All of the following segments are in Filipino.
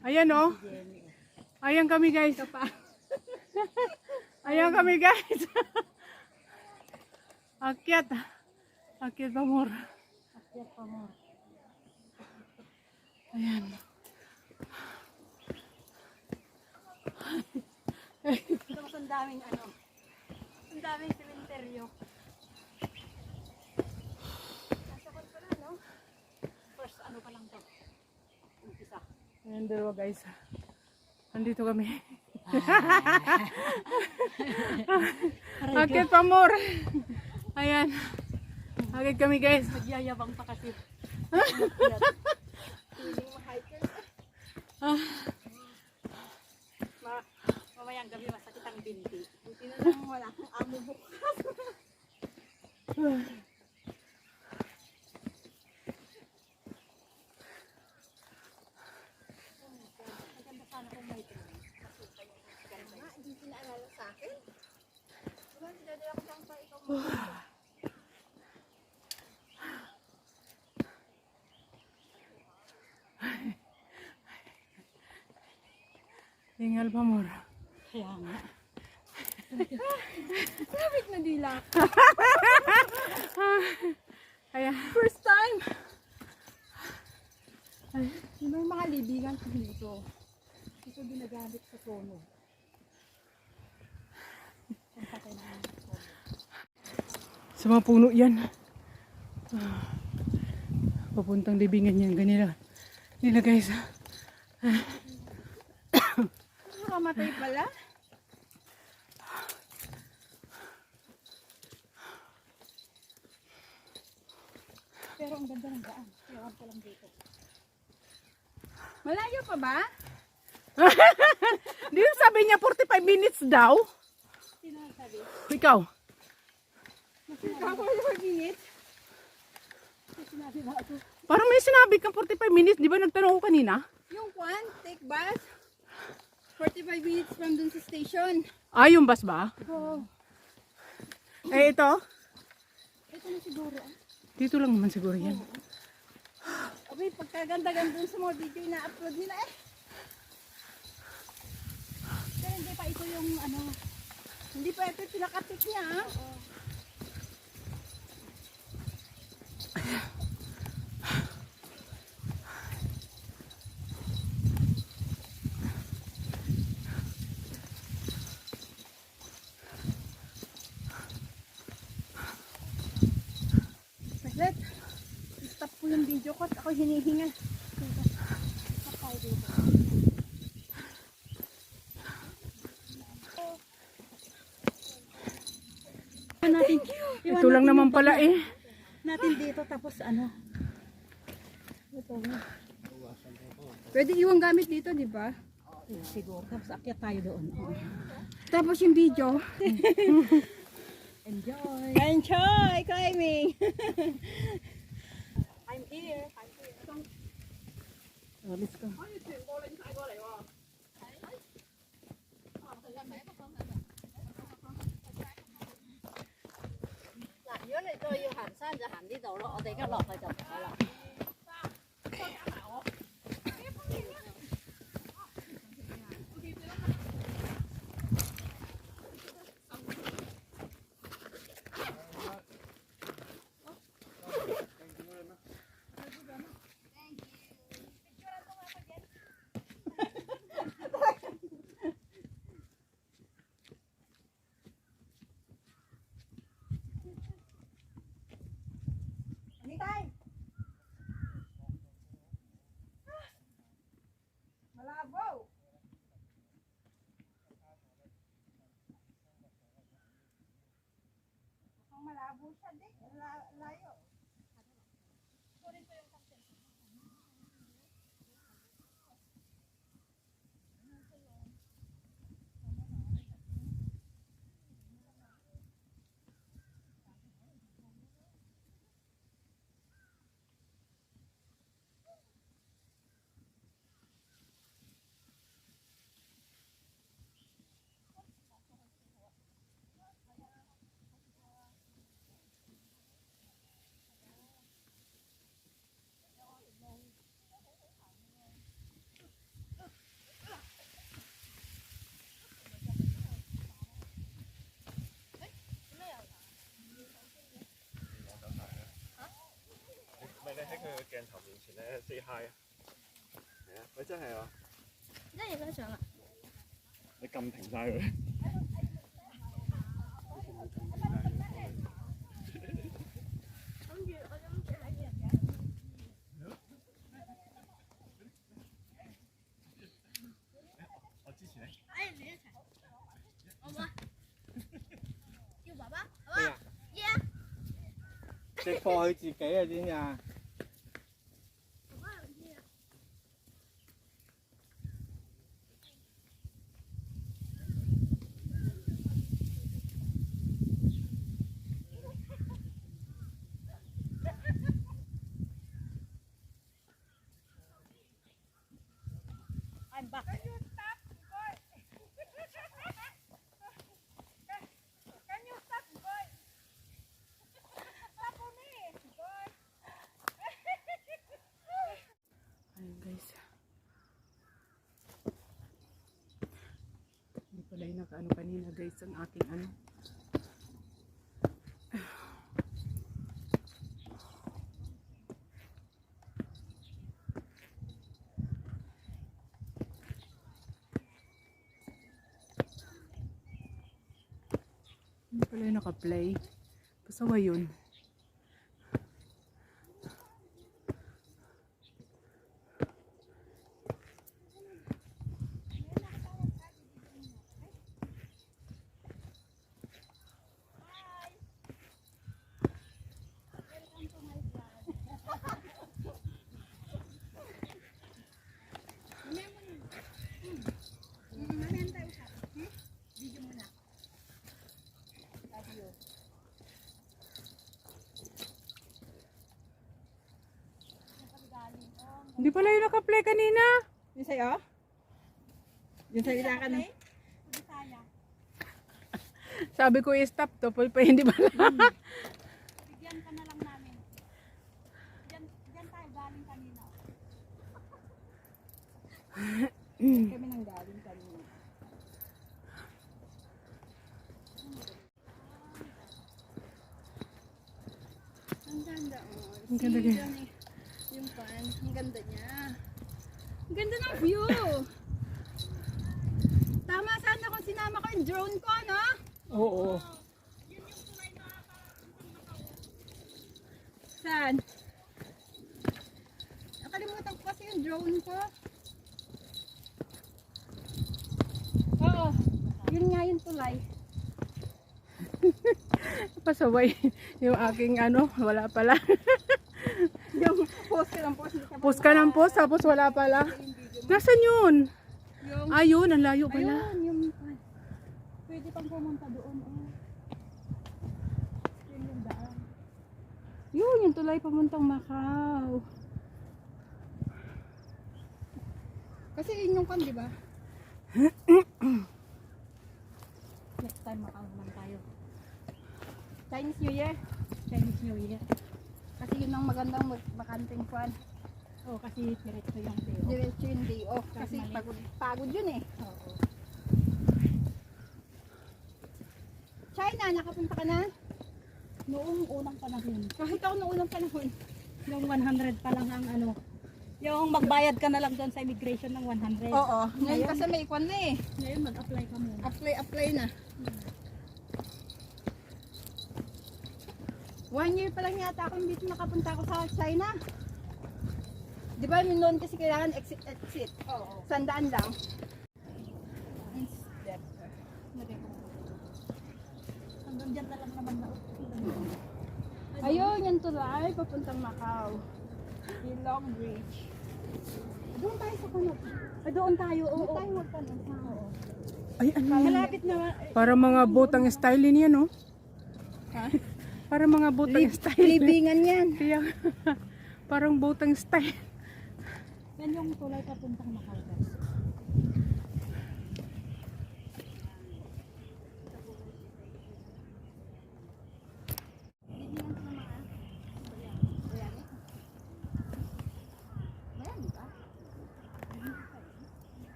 Ayan oh. Ayan kami guys. Ayan kami guys. Akyat. Akyat Pamor. Akyat Pamor. Ayan. Tapos ang daming ano. Ang daming sementeryo. Nasa kon pala no? First ano pa lang to. Umpisa. Ayan dalawa guys. Nandito kami. Akyat Pamor. Ayan. Akyat kami guys. Nagyayabang pa kasi. Feeling ma-hiker. Mamayang gabi masakit ang binti. Buti na lang wala akong amo bukas. Maganda sana kung may training. Hindi pinaalala sa akin. Diba, dadala ako lang pa ikaw mo. Tingal Pamor. Kaya nga. Sabit na dila. Kaya. First time. Diba yung mga libigan ko dito? Ito ginagamit sa tono. Ang patay na yung tono. Sa mga puno yan. Papuntang libingan yan. Ganila. Nila guys. Nakamatay pala. Pero ang ganda ng daan. Ewan ko lang dito. Malayo pa ba? Di ba sabi niya 45 minutes daw? Sino sabi? Ikaw. Ako yung minutes. Sinabi ba ito? Parang may sinabi kang 45 minutes. Di ba nagtanong ko kanina? Yung kwan, take bus. 45 minutes from dun sa station. Ah, yung bus ba? Oo. Eh, ito? Ito na siguro. Dito lang naman siguro yan. Abay, pagkaganda-ganda dun sa mga video na upload nila eh. Pero hindi pa ito yung ano. Hindi pa ito yung pinakatik niya ha. Oo. Saglit. Stop po yung video ko at ako hinihinga. Stop tayo dito. Natin, Ito lang naman pala eh. natin dito tapos ano. Ito. Pwede iwang gamit dito, di ba? Siguro. Tapos akyat tayo doon. Tapos yung video. Enjoy. Enjoy climbing. I'm here. I'm here. Oh, let's go.嗱，如果你再要行山就行呢度咯，我哋而家落去就唔使啦。Anytime. Malabo. Ang malabo siya din. Layo. 個鏡頭面前咧 say hi 啊！係啊，喂，真係啊！真係影相啊！你撳停晒佢。我支持你。哎，你一齊，好唔好啊？叫爸爸，好咩啊？直播佢自己啊，知唔知啊？I'm back. Ayun guys. Hindi pala yung nakaano kanina guys ang aking ano. Hindi pala yung naka-play. Pasawa yun. Hindi pala yung naka-play kanina. Yung sa'yo? Yung salita ka na. Sabi ko i-stop to, pa hindi pala. Bigyan ka na lang namin. Diyan tayo galing kanina. Kami nang galing kanina. Ang ganda, oh. Ang ganda See, din. dyan eh, yung pan, ang ganda niya. Ang ganda ng view. Tama sana kung sinama ko yung drone ko, no? Oo. Saan? Nakalimutan ko kasi yung drone ko. Oo, yun nga yung tulay. Pasaway yung aking ano, wala pala. Yung post ka ng post. Post ka ng post, tapos wala pala. Nasaan yun? Yung, Ayun, ang layo pala. ayun, yung pan. Pwede pang pumunta doon, oh. Yun yung daan. Yun, yung tulay pamuntang Macau. Kasi yun yung kan, di ba? Next time makahuman tayo. Chinese New Year. Chinese New Year. Kasi yun ang magandang bakanting kwan. Oo, kasi diretso yung day off. Diretso yung day off. Kasi Mali. pagod yun eh. Oo. China, nakapunta ka na? Noong unang panahon, Kahit ako noong unang panahon. yung 100 pa lang ang ano, yung magbayad ka na lang doon sa immigration ng 100. Oo. Ngayon kasi may kwan na eh. Ngayon mag-apply ka muna. Apply na. 1 year pa lang yata ako hindi nakapunta ako sa China. Di ba noon kasi kailangan exit. Oo. Sandaan lang. Hanggang dyan na lang naman na. Ayun, yung tulay papuntang Macau. Yung Long Bridge. Doon tayo sa kanot. Doon tayo, oo. Doon tayo magtanong. Oo. Ay, ano yan? Malapit na. Para mga butang style yan, no? Ha? Para mga butang style. Libingan yan. Kaya, parang butang style. Yan yung tulay papuntang Macau, guys.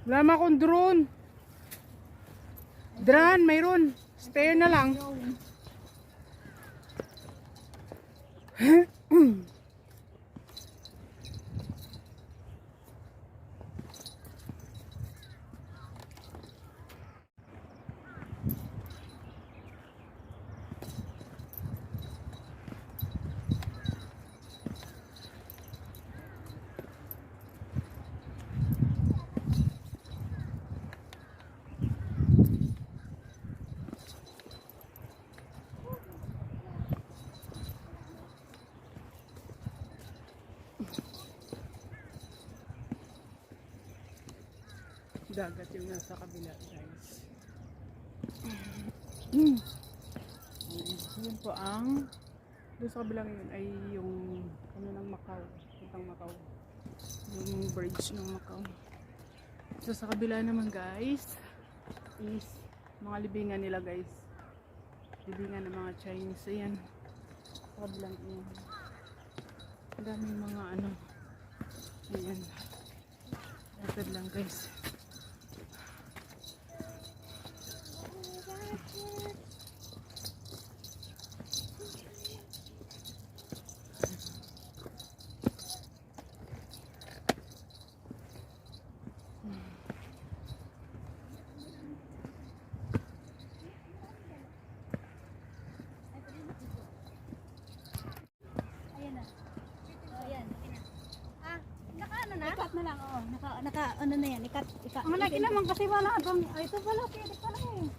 Wala ma akong drone. Drone, mayroon. Spare na lang. Dagat yung nasa kabila, guys. Yun po ang doon sa kabilang yun ay yung ano ng Macau, puntang Macau, yung bridge ng Macau. So sa kabila naman, guys, is mga libingan nila, guys, libingan ng mga Chinese. Ayan sa kabilang yun, ang daming mga ano, ayan, dagat lang, guys. Ayan na. Ayan. Ah, naka-ano na? Ikat na lang, oo. Naka-ano na yan. Ikat. Ang malaki naman kasi wala doon. Ay, ito pala. Pwede pala eh.